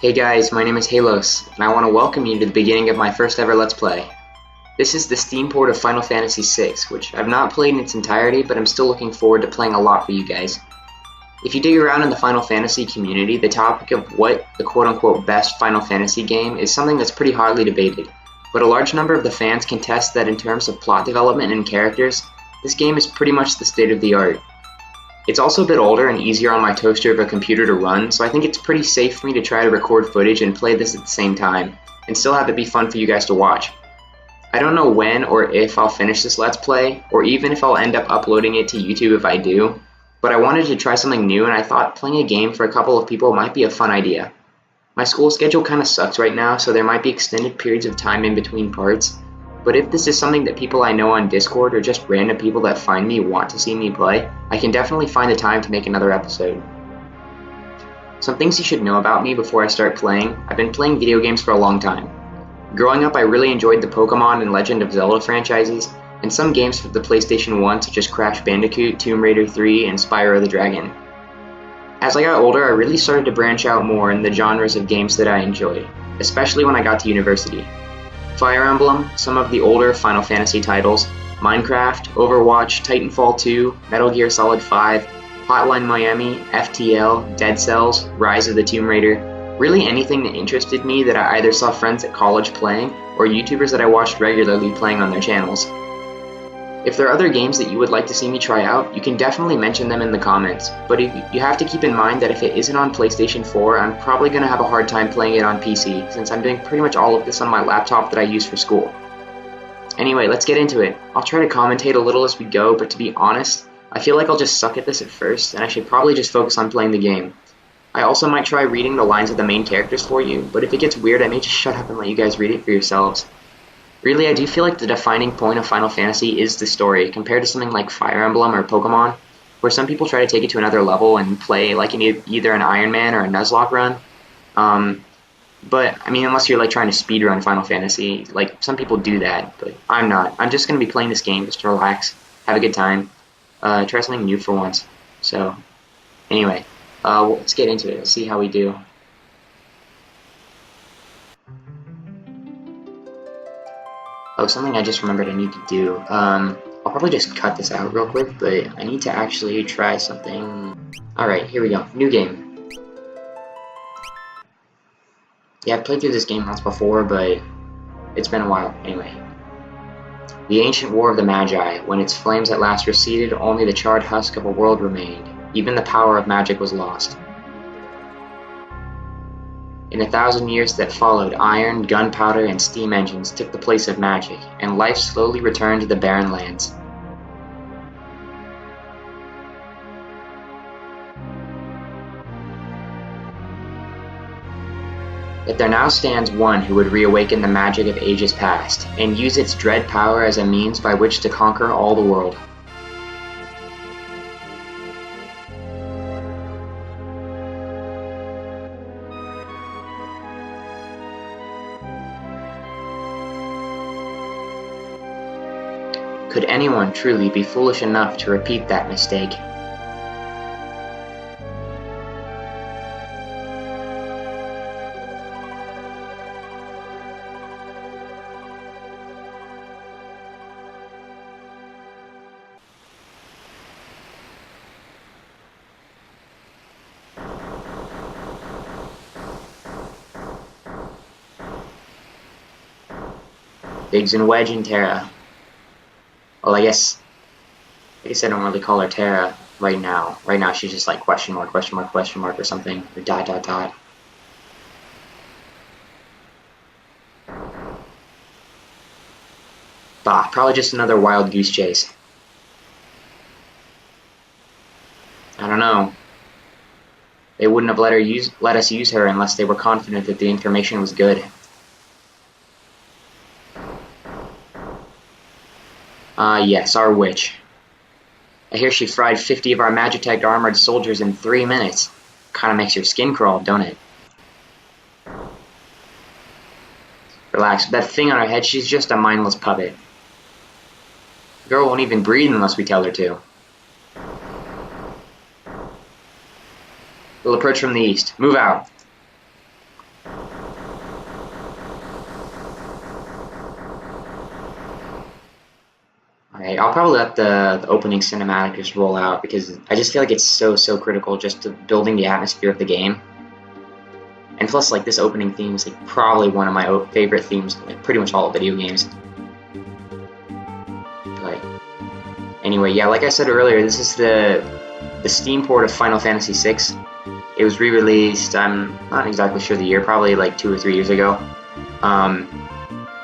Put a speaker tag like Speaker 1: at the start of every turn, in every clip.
Speaker 1: Hey guys, my name is Halos, and I want to welcome you to the beginning of my first ever Let's Play. This is the Steam port of Final Fantasy VI, which I've not played in its entirety, but I'm still looking forward to playing a lot for you guys. If you dig around in the Final Fantasy community, the topic of what the quote-unquote best Final Fantasy game is something that's pretty hotly debated, but a large number of the fans contest that in terms of plot development and characters, this game is pretty much the state of the art. It's also a bit older and easier on my toaster of a computer to run, so I think it's pretty safe for me to try to record footage and play this at the same time, and still have it be fun for you guys to watch. I don't know when or if I'll finish this Let's Play, or even if I'll end up uploading it to YouTube if I do, but I wanted to try something new and I thought playing a game for a couple of people might be a fun idea. My school schedule kinda sucks right now, so there might be extended periods of time in between parts, but if this is something that people I know on Discord or just random people that find me want to see me play, I can definitely find the time to make another episode. Some things you should know about me before I start playing: I've been playing video games for a long time. Growing up, I really enjoyed the Pokemon and Legend of Zelda franchises, and some games for the PlayStation 1 such as Crash Bandicoot, Tomb Raider 3, and Spyro the Dragon. As I got older, I really started to branch out more in the genres of games that I enjoyed, especially when I got to university. Fire Emblem, some of the older Final Fantasy titles, Minecraft, Overwatch, Titanfall 2, Metal Gear Solid 5, Hotline Miami, FTL, Dead Cells, Rise of the Tomb Raider, really anything that interested me that I either saw friends at college playing or YouTubers that I watched regularly playing on their channels. If there are other games that you would like to see me try out, you can definitely mention them in the comments, but you have to keep in mind that if it isn't on PlayStation 4, I'm probably going to have a hard time playing it on PC, since I'm doing pretty much all of this on my laptop that I use for school. Anyway, let's get into it. I'll try to commentate a little as we go, but to be honest, I feel like I'll just suck at this at first, and I should probably just focus on playing the game. I also might try reading the lines of the main characters for you, but if it gets weird, I may just shut up and let you guys read it for yourselves. Really, I do feel like the defining point of Final Fantasy is the story, compared to something like Fire Emblem or Pokemon, where some people try to take it to another level and play like in either an Iron Man or a Nuzlocke run. But, I mean, unless you're like trying to speedrun Final Fantasy, like some people do that, but I'm not. I'm just going to be playing this game just to relax, have a good time, try something new for once. So, anyway, let's get into it. Let's see how we do. Oh, something I just remembered I need to do. I'll probably just cut this out real quick, but I need to actually try something. Alright, here we go. New game. Yeah, I've played through this game once before, but it's been a while. Anyway. The ancient war of the Magi. When its flames at last receded, only the charred husk of a world remained. Even the power of magic was lost. In 1,000 years that followed, iron, gunpowder, and steam engines took the place of magic, and life slowly returned to the barren lands. Yet there now stands one who would reawaken the magic of ages past, and use its dread power as a means by which to conquer all the world. Could anyone truly be foolish enough to repeat that mistake? Biggs and Wedge and Terra. Well, I guess I don't really call her Terra right now. Right now she's just like question mark or something, or dot dot dot. Bah, probably just another wild goose chase. I don't know. They wouldn't have let us use her unless they were confident that the information was good. Yes, our witch. I hear she fried 50 of our Magitech armored soldiers in 3 minutes. Kinda makes your skin crawl, don't it? Relax, with that thing on her head, she's just a mindless puppet. The girl won't even breathe unless we tell her to. We'll approach from the east. Move out. Alright, I'll probably let the opening cinematic just roll out because I just feel like it's so critical just to building the atmosphere of the game. And plus, like, this opening theme is like probably one of my favorite themes in like pretty much all video games. But anyway, yeah, like I said earlier, this is the Steam port of Final Fantasy VI. It was re-released, I'm not exactly sure the year, probably like 2 or 3 years ago.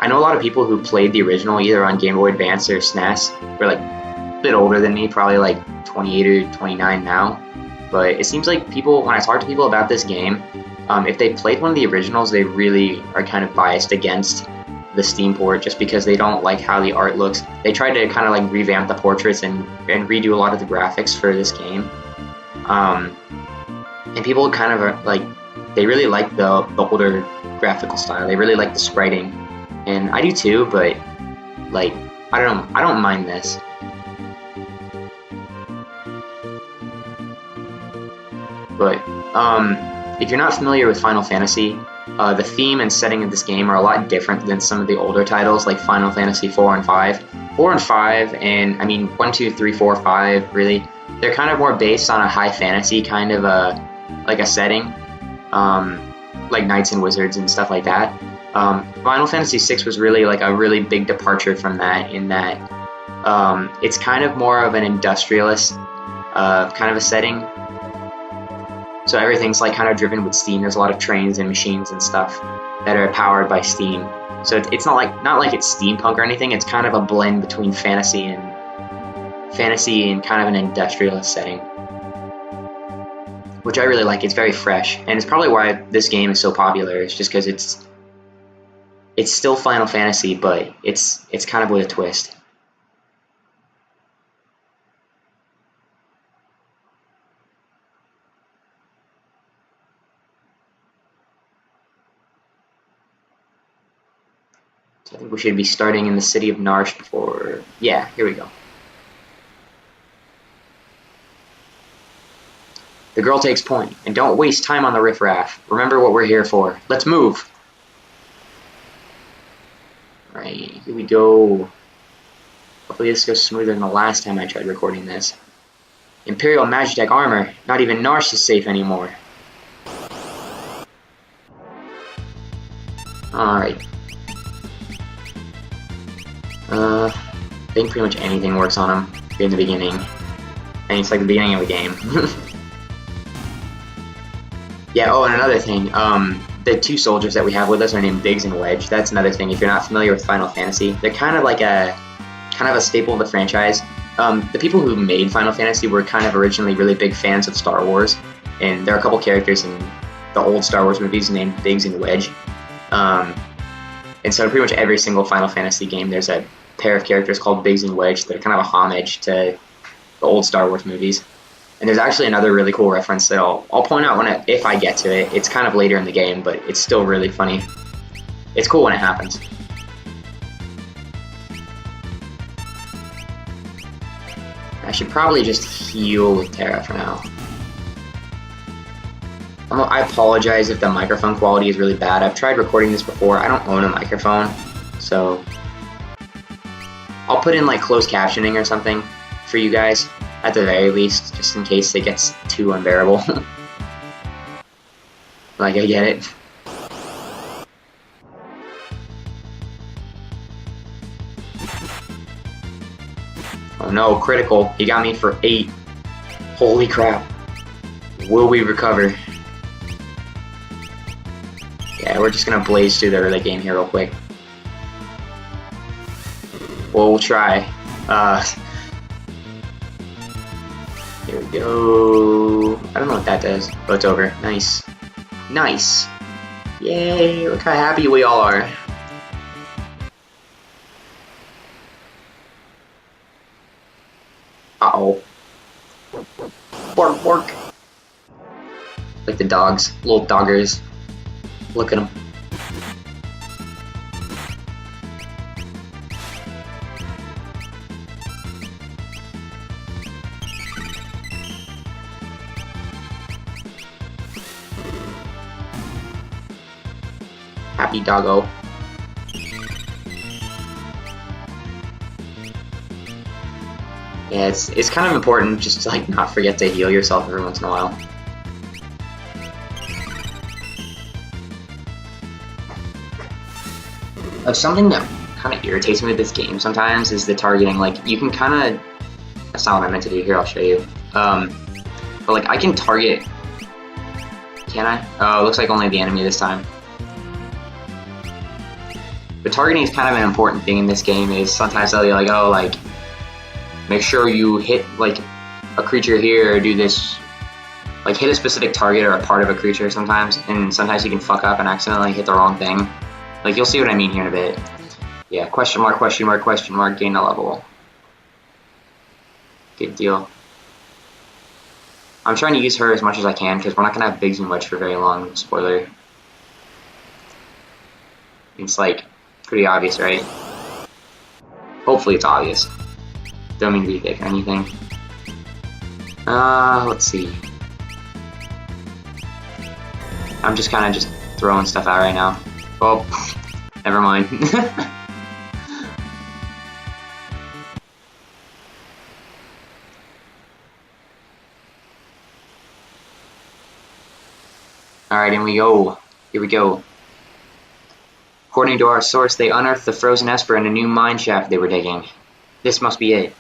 Speaker 1: I know a lot of people who played the original either on Game Boy Advance or SNES. Were like a bit older than me, probably like 28 or 29 now. But it seems like people, when I talk to people about this game, if they played one of the originals, they really are kind of biased against the Steam port just because they don't like how the art looks. They tried to kind of like revamp the portraits and redo a lot of the graphics for this game. And people kind of are like, they really like the older graphical style. They really like the spriting. And I do too, but like, I don't mind this. But if you're not familiar with Final Fantasy, the theme and setting of this game are a lot different than some of the older titles like Final Fantasy 4 and 5. 4 and 5, and I mean 1, 2, 3, 4, 5, really, they're kind of more based on a high fantasy kind of like a setting, like knights and wizards and stuff like that. Final Fantasy VI was really like a really big departure from that in that it's kind of more of an industrialist kind of a setting. So everything's like kind of driven with steam. There's a lot of trains and machines and stuff that are powered by steam. So it's not like it's steampunk or anything. It's kind of a blend between fantasy and kind of an industrialist setting, which I really like. It's very fresh, and it's probably why this game is so popular. It's just because it's still Final Fantasy, but it's kind of with a twist. So I think we should be starting in the city of Narsh before... Yeah, here we go. The girl takes point, and don't waste time on the riffraff. Remember what we're here for. Let's move! Alright, here we go. Hopefully this goes smoother than the last time I tried recording this. Imperial Magitech armor. Not even Narsh is safe anymore. Alright. I think pretty much anything works on him in the beginning. And it's like the beginning of the game. Yeah, oh, and another thing, the two soldiers that we have with us are named Biggs and Wedge. That's another thing. If you're not familiar with Final Fantasy, they're kind of like a staple of the franchise. The people who made Final Fantasy were kind of originally really big fans of Star Wars, and there are a couple characters in the old Star Wars movies named Biggs and Wedge. And so pretty much every single Final Fantasy game, there's a pair of characters called Biggs and Wedge that are kind of a homage to the old Star Wars movies. And there's actually another really cool reference that I'll point out if I get to it. It's kind of later in the game, but it's still really funny. It's cool when it happens. I should probably just heal with Terra for now. I apologize if the microphone quality is really bad. I've tried recording this before. I don't own a microphone, so I'll put in like closed captioning or something for you guys, at the very least, just in case it gets too unbearable. Like, I get it. Oh no, critical. He got me for 8. Holy crap. Will we recover? Yeah, we're just gonna blaze through the early game here real quick. Well, we'll try. Here we go. I don't know what that does. Oh, it's over. Nice. Nice. Yay, look how happy we all are. Uh-oh. Bark, bark. Like the dogs. Little doggers. Look at them. Happy doggo. Yeah, it's kind of important just to like not forget to heal yourself every once in a while. Something that kind of irritates me with this game sometimes is the targeting. Like, you can kind of... That's not what I meant to do. Here, I'll show you. But, like, I can target... Can I? Oh, it looks like only the enemy this time. But targeting is kind of an important thing in this game. Is sometimes they'll be like, oh, like, make sure you hit, like, a creature here or do this... Like, hit a specific target or a part of a creature sometimes. And sometimes you can fuck up and accidentally hit the wrong thing. Like, you'll see what I mean here in a bit. Yeah, question mark, question mark, question mark, gain a level. Good deal. I'm trying to use her as much as I can, because we're not going to have Big Zoom Wedge for very long. Spoiler. It's, like, pretty obvious, right? Hopefully it's obvious. Don't mean to be thick or anything. Let's see. I'm just kind of just throwing stuff out right now. Oh, never mind. Alright, in we go. Here we go. According to our source, they unearthed the frozen Esper in a new mine shaft they were digging. This must be it.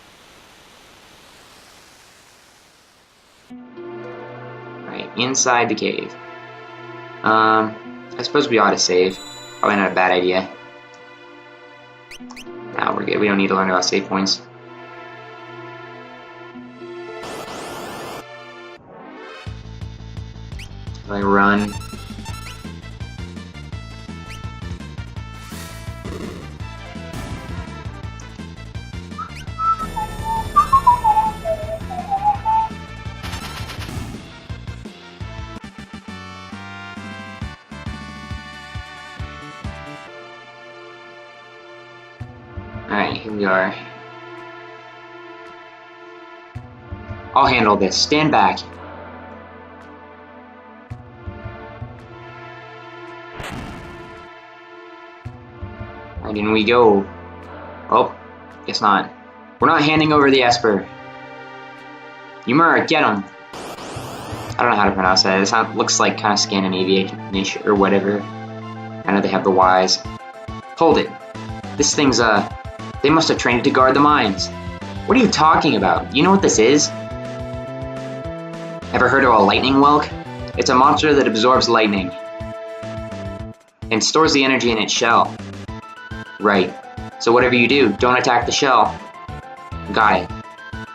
Speaker 1: Alright, inside the cave. I suppose we ought to save. Probably not a bad idea. Now we're good. We don't need to learn about save points. I run. Alright, here we are. I'll handle this. Stand back. Alright, in we go. Oh, guess not. We're not handing over the Esper. Ymir, get him. I don't know how to pronounce that. It looks like kind of Scandinavian-ish or whatever. I know they have the Ys. Hold it. This thing's, they must have trained it to guard the mines. What are you talking about? You know what this is? Ever heard of a lightning whelk? It's a monster that absorbs lightning and stores the energy in its shell. Right. So whatever you do, don't attack the shell. Got it.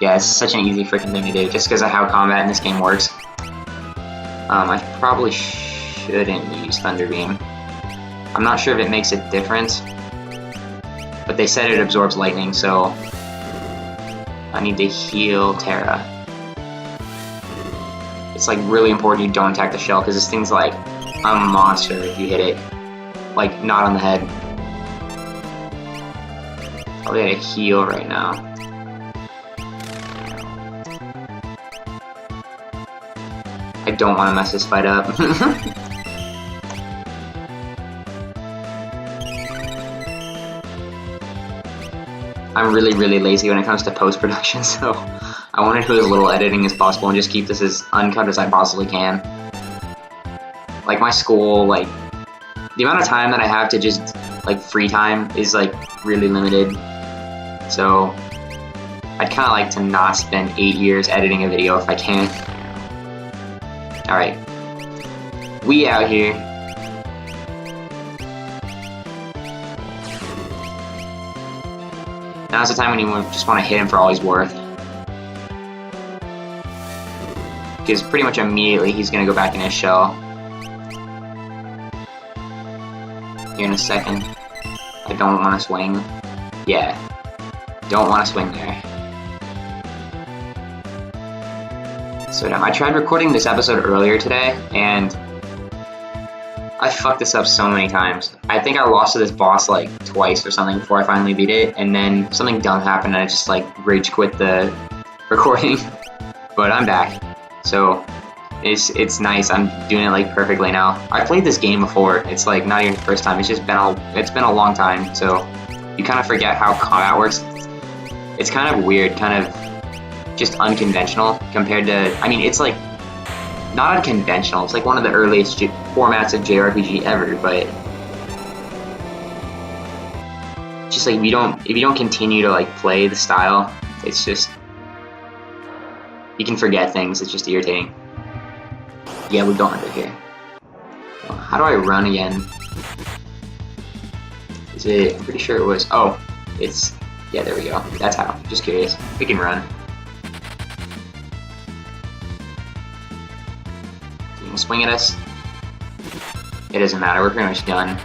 Speaker 1: Yeah, it's such an easy freaking thing to do, just because of how combat in this game works. I probably shouldn't use Thunder Beam. I'm not sure if it makes a difference, but they said it absorbs lightning, so I need to heal Terra. It's like really important you don't attack the shell, because this thing's like a monster if you hit it. Like, not on the head. Probably gotta heal right now. I don't want to mess this fight up. I'm really, really lazy when it comes to post-production, so I want to do as little editing as possible and just keep this as uncut as I possibly can. Like, my school, like, the amount of time that I have to just, like, free time is, like, really limited. So, I'd kind of like to not spend 8 years editing a video if I can. Alright. We out here. Now's the time when you just want to hit him for all he's worth. Because pretty much immediately he's going to go back in his shell. Here in a second. I don't want to swing. Yeah. Don't want to swing there. So dumb. I tried recording this episode earlier today, and I fucked this up so many times. I think I lost to this boss like twice or something before I finally beat it, and then something dumb happened and I just like rage quit the recording. But I'm back. So it's nice. I'm doing it like perfectly now. I played this game before. It's like not even the first time. It's just been a long time. So you kind of forget how combat works. It's kind of weird, kind of just unconventional compared to, I mean, it's like, not unconventional, it's like one of the earliest formats of JRPG ever, but just like, if you don't continue to like play the style, it's just, you can forget things, it's just irritating. Yeah, we go under here. How do I run again? Is it, I'm pretty sure it was, oh, it's, yeah, there we go. That's how, just curious. We can run. You can swing at us. It doesn't matter, we're pretty much done.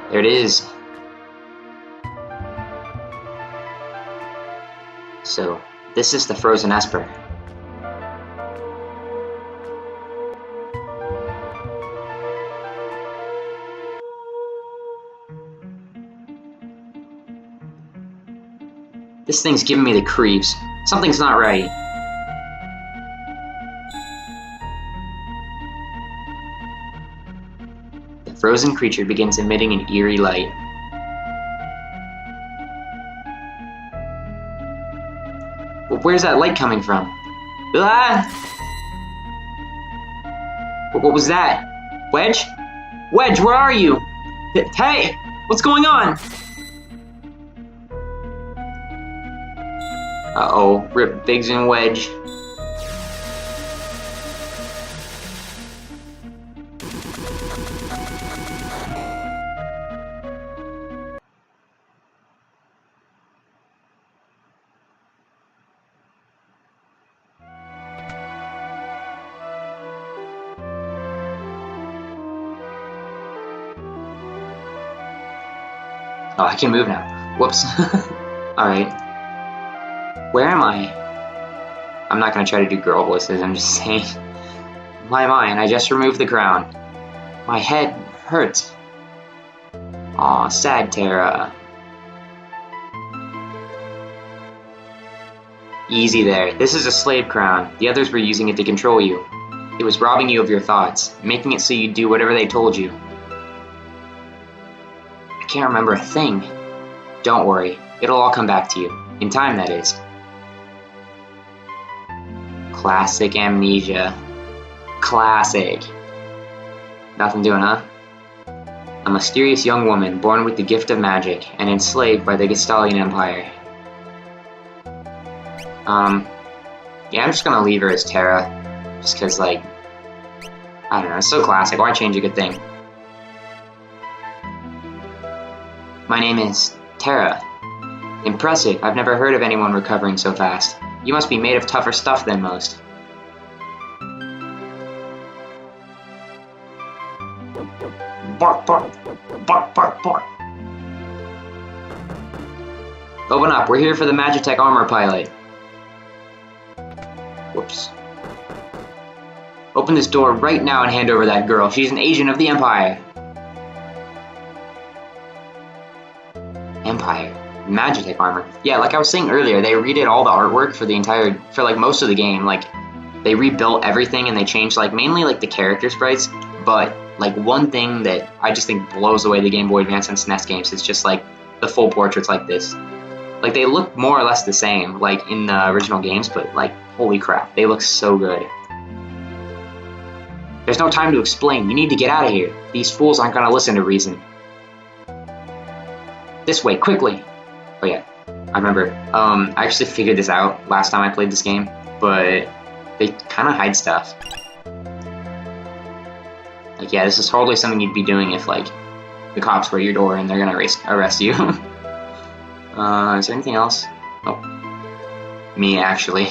Speaker 1: There it is. So, this is the Frozen Esper. This thing's giving me the creeps. Something's not right. The frozen creature begins emitting an eerie light. Well, where's that light coming from? Ah! What was that? Wedge? Wedge, where are you? Hey! What's going on? Uh-oh, rip Biggs and Wedge. Oh, I can move now. Whoops. Alright. Where am I? I'm not gonna try to do girl voices, I'm just saying. My mind, I just removed the crown. My head hurts. Aw, sad Terra. Easy there. This is a slave crown. The others were using it to control you. It was robbing you of your thoughts, making it so you do whatever they told you. I can't remember a thing. Don't worry, it'll all come back to you. In time, that is. Classic amnesia. Classic. Nothing doing, huh? A mysterious young woman born with the gift of magic and enslaved by the Gestalian Empire. Yeah, I'm just gonna leave her as Terra. Just cause, like, I don't know, it's so classic. Why change a good thing? My name is Terra. Impressive. I've never heard of anyone recovering so fast. You must be made of tougher stuff than most. Bark, bark. Bark, bark, bark. Open up. We're here for the Magitech armor pilot. Whoops. Open this door right now and hand over that girl. She's an agent of the Empire. Empire. Magitech armor. Yeah, like I was saying earlier, they redid all the artwork for like most of the game. Like, they rebuilt everything and they changed like mainly like the character sprites, but like one thing that I just think blows away the Game Boy Advance and SNES games is just like the full portraits like this. Like, they look more or less the same like in the original games, but like, holy crap, they look so good. There's no time to explain. You need to get out of here. These fools aren't gonna listen to reason. This way, quickly! Oh yeah, I remember. I actually figured this out last time I played this game, but they kind of hide stuff. Like, yeah, this is totally something you'd be doing if, like, the cops were at your door and they're gonna arrest you. Is there anything else? Oh. Me, actually.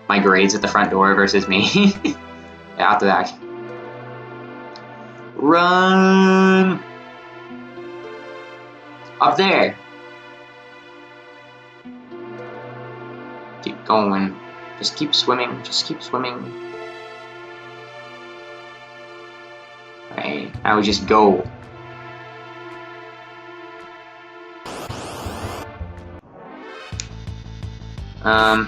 Speaker 1: My grades at the front door versus me. Yeah, out the back. Run! Up there! Keep going. Just keep swimming. Just keep swimming. Alright, now we just go. Trying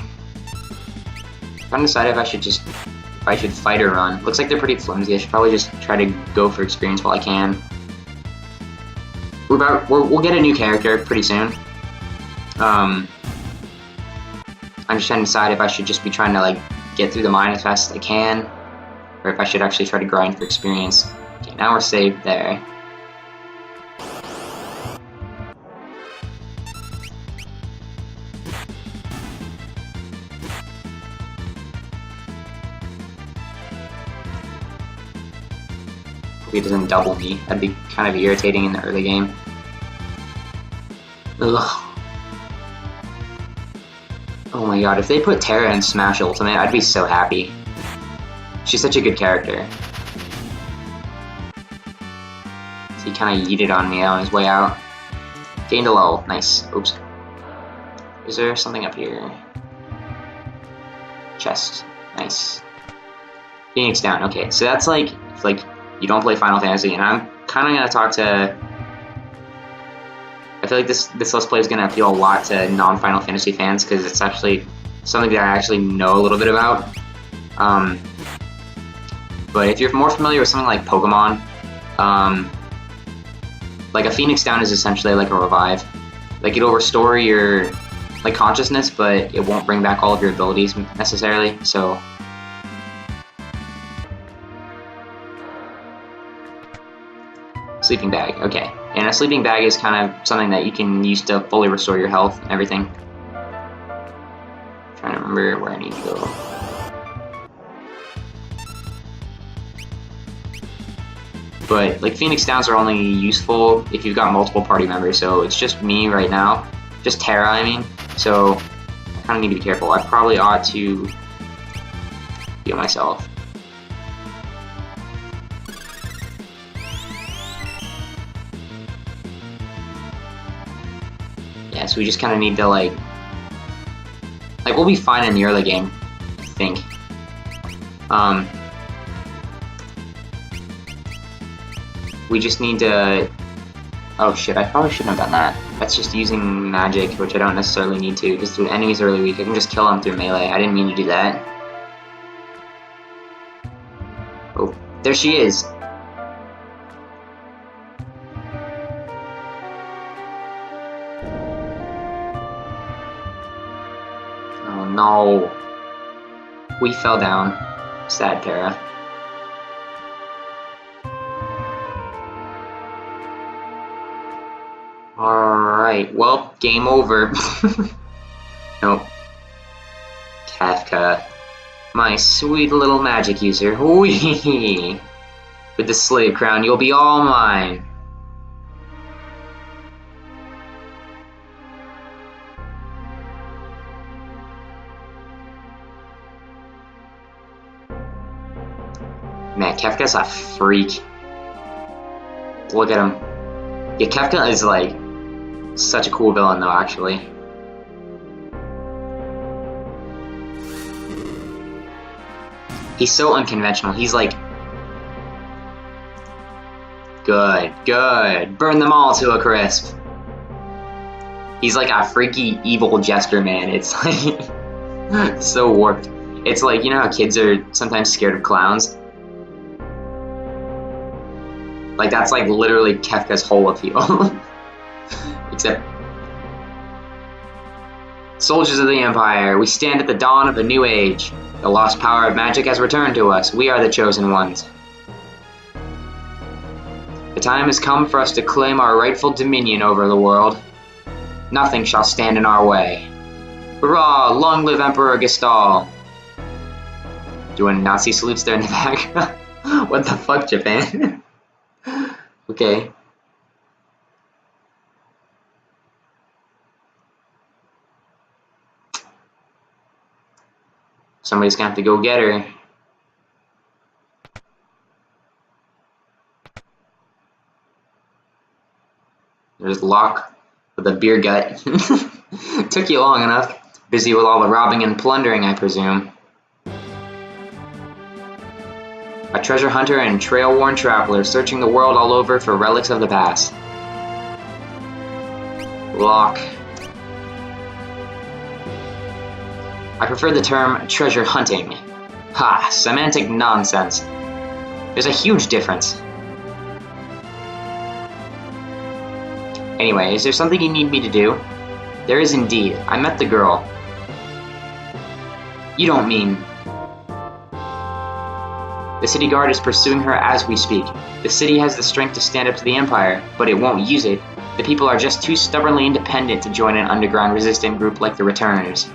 Speaker 1: to decide if I should fight or run. Looks like they're pretty flimsy. I should probably just try to go for experience while I can. we'll get a new character pretty soon. I'm just trying to decide if I should just be trying to like get through the mine as fast as I can, or if I should actually try to grind for experience. Okay, now we're saved there. He doesn't double me. That'd be kind of irritating in the early game. Ugh. Oh my god, if they put Terra in Smash Ultimate, I'd be so happy. She's such a good character. So he kind of yeeted on me on his way out. Gained a level. Nice. Oops. Is there something up here? Chest. Nice. Phoenix down. Okay, so that's like, if like you don't play Final Fantasy, and I'm kind of gonna talk to. I feel like this Let's Play is gonna appeal a lot to non-Final Fantasy fans because it's actually something that I actually know a little bit about. But if you're more familiar with something like Pokemon, like a Phoenix Down is essentially like a revive. Like it'll restore your like consciousness, but it won't bring back all of your abilities necessarily. So. Sleeping bag, okay. And a sleeping bag is kind of something that you can use to fully restore your health and everything. I'm trying to remember where I need to go. But like Phoenix Downs are only useful if you've got multiple party members, so it's just me right now. Just Terra, I mean. So I kind of need to be careful. I probably ought to heal myself. Yeah, so we just kind of need to like we'll be fine in the early game, I think. We just need to. Oh shit! I probably shouldn't have done that. That's just using magic, which I don't necessarily need to, because the enemies are really weak. I can just kill them through melee. I didn't mean to do that. Oh, there she is. No. We fell down. Sad Terra. Alright, well, game over. Nope. Kafka. My sweet little magic user. Whee! With the slave crown, you'll be all mine. Man, Kefka's a freak. Look at him. Yeah, Kefka is like such a cool villain though, actually. He's so unconventional. He's like, good, good. Burn them all to a crisp. He's like a freaky evil jester, man. It's like so warped. It's like, you know how kids are sometimes scared of clowns? Like, that's like literally Kefka's whole appeal. Except, soldiers of the Empire, we stand at the dawn of a new age. The lost power of magic has returned to us. We are the chosen ones. The time has come for us to claim our rightful dominion over the world. Nothing shall stand in our way. Hurrah! Long live Emperor Gestal! Doing Nazi salutes there in the back. What the fuck, Japan? Okay. Somebody's gonna have to go get her. There's Locke with a beer gut. Took you long enough. Busy with all the robbing and plundering, I presume. A treasure hunter and trail-worn traveler searching the world all over for relics of the past. Locke. I prefer the term treasure hunting. Ha! Semantic nonsense. There's a huge difference. Anyway, is there something you need me to do? There is indeed. I met the girl. You don't mean... The city guard is pursuing her as we speak. The city has the strength to stand up to the Empire, but it won't use it. The people are just too stubbornly independent to join an underground resistant group like the Returners.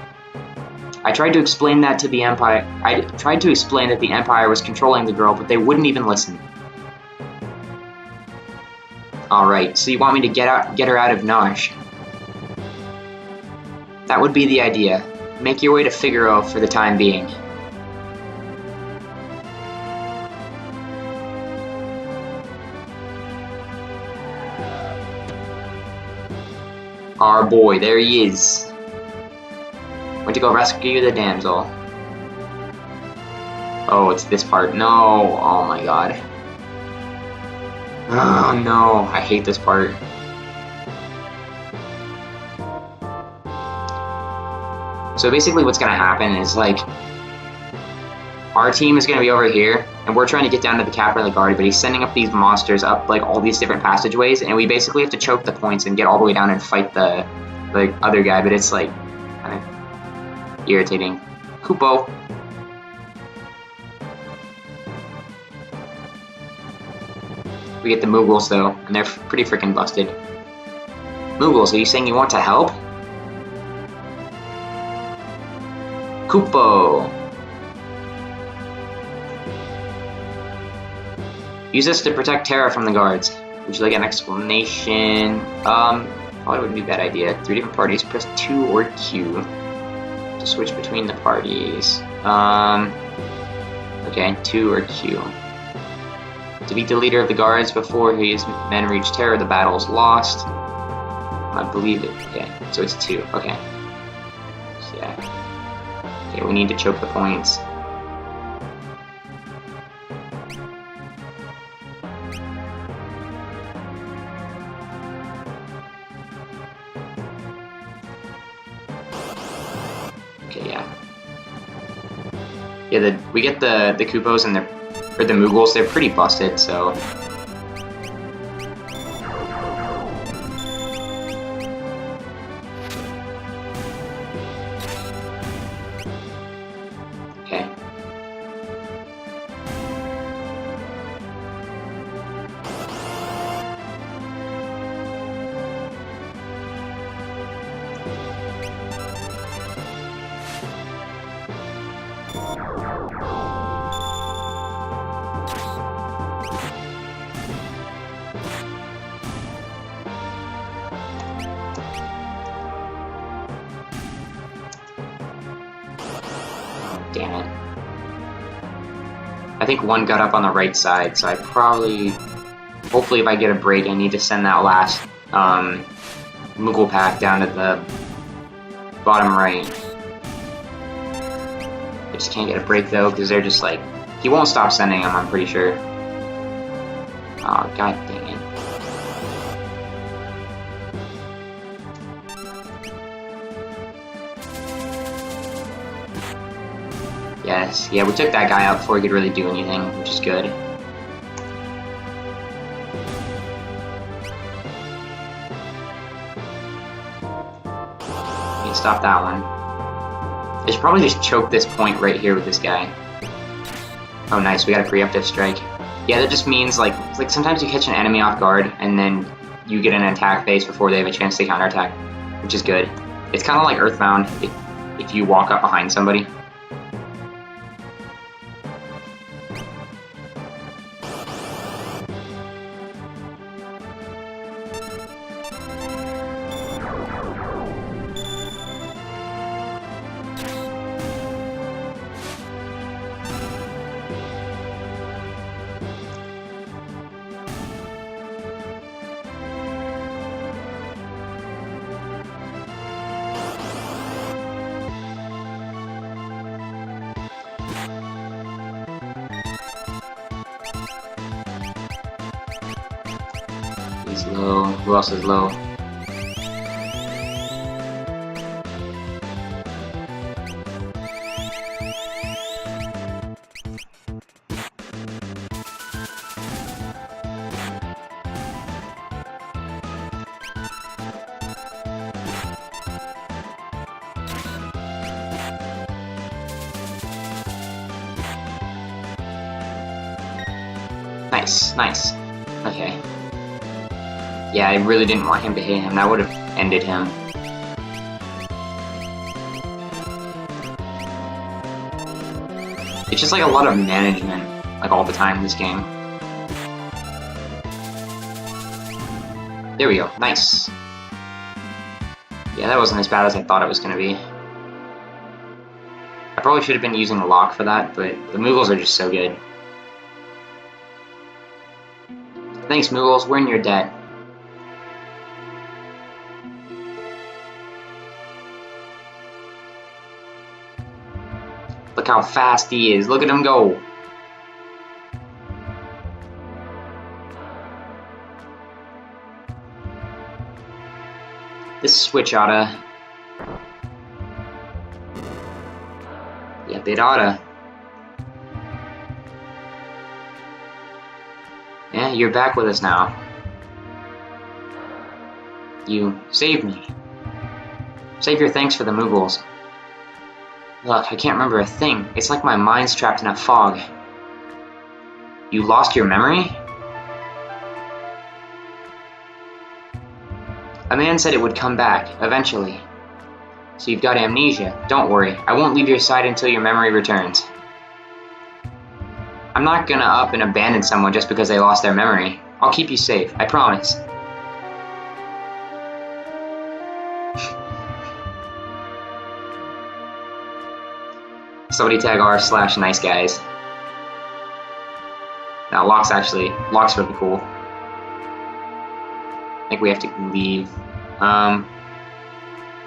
Speaker 1: I tried to explain that to the Empire. I tried to explain that the Empire was controlling the girl, but they wouldn't even listen. Alright, so you want me to get her out of Narshe? That would be the idea. Make your way to Figaro for the time being. Our boy, there he is. Went to go rescue the damsel. Oh, it's this part. No! Oh my god. Oh no, I hate this part. So basically what's gonna happen is, like, our team is gonna be over here, and we're trying to get down to the captain of the guard, but he's sending up these monsters up, like, all these different passageways, and we basically have to choke the points and get all the way down and fight the other guy, but it's, like, kind of irritating. Kupo. We get the Moogles, though, and they're pretty freaking busted. Moogles, are you saying you want to help? Kupo! Use this to protect Terra from the guards. Would you like an explanation? Probably wouldn't be a bad idea. 3 different parties. Press 2 or Q to switch between the parties. Okay, 2 or Q. Defeat the leader of the guards before his men reach Terra. The battle is lost. I believe it. Okay, so it's 2. Okay. So, yeah. Okay, we need to choke the points. Okay, yeah. Yeah, we get the Kupos and the Moogles, they're pretty busted, so... Okay. Damn it. I think one got up on the right side, so I probably... Hopefully if I get a break, I need to send that last Moogle pack down to the bottom right. I just can't get a break though, because they're just like... He won't stop sending them, I'm pretty sure. Oh, god dang it. Yes, yeah, we took that guy out before he could really do anything, which is good. Okay, stop that one. I should probably just choke this point right here with this guy. Oh nice, we got a preemptive strike. Yeah, that just means, like sometimes you catch an enemy off guard, and then you get an attack phase before they have a chance to counterattack, which is good. It's kind of like Earthbound, if you walk up behind somebody. He's low. Who else is low? Nice, nice. Okay. Yeah, I really didn't want him to hit him. That would have ended him. It's just like a lot of management, like all the time in this game. There we go. Nice. Yeah, that wasn't as bad as I thought it was going to be. I probably should have been using the lock for that, but the Moogles are just so good. Thanks, Moogles. We're in your debt. Look how fast he is. Look at him go. This switch oughta... Yep, it oughta. Yeah, you're back with us now. You saved me. Save your thanks for the Moogles. Look, I can't remember a thing. It's like my mind's trapped in a fog. You lost your memory? A man said it would come back, eventually. So you've got amnesia. Don't worry, I won't leave your side until your memory returns. I'm not gonna up and abandon someone just because they lost their memory. I'll keep you safe, I promise. Somebody tag r/nice guys. Now Locke's really cool. I think we have to leave.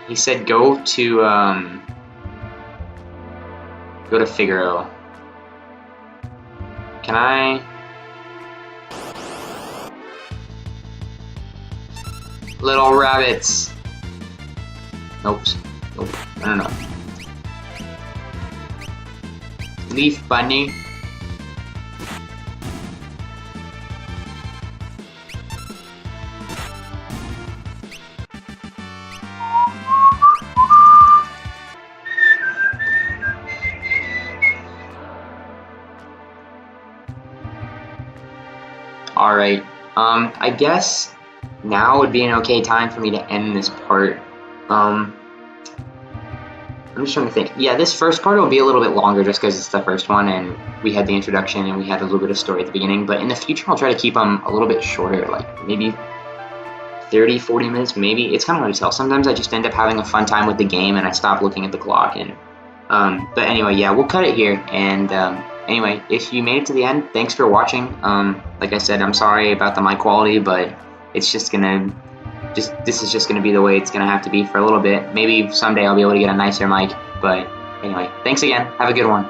Speaker 1: He said go to Figaro. Can I? Little rabbits. Nope. Nope. I don't know. Leaf bunny. Alright, I guess now would be an okay time for me to end this part. I'm just trying to think. Yeah, this first part will be a little bit longer just because it's the first one and we had the introduction and we had a little bit of story at the beginning, but in the future I'll try to keep them a little bit shorter, like maybe 30, 40 minutes, maybe. It's kind of hard to tell. Sometimes I just end up having a fun time with the game and I stop looking at the clock. And but anyway, yeah, we'll cut it here. And anyway, if you made it to the end, thanks for watching. Like I said, I'm sorry about the mic quality, but it's just gonna, this is just gonna be the way it's gonna have to be for a little bit. Maybe someday I'll be able to get a nicer mic. But anyway, thanks again. Have a good one.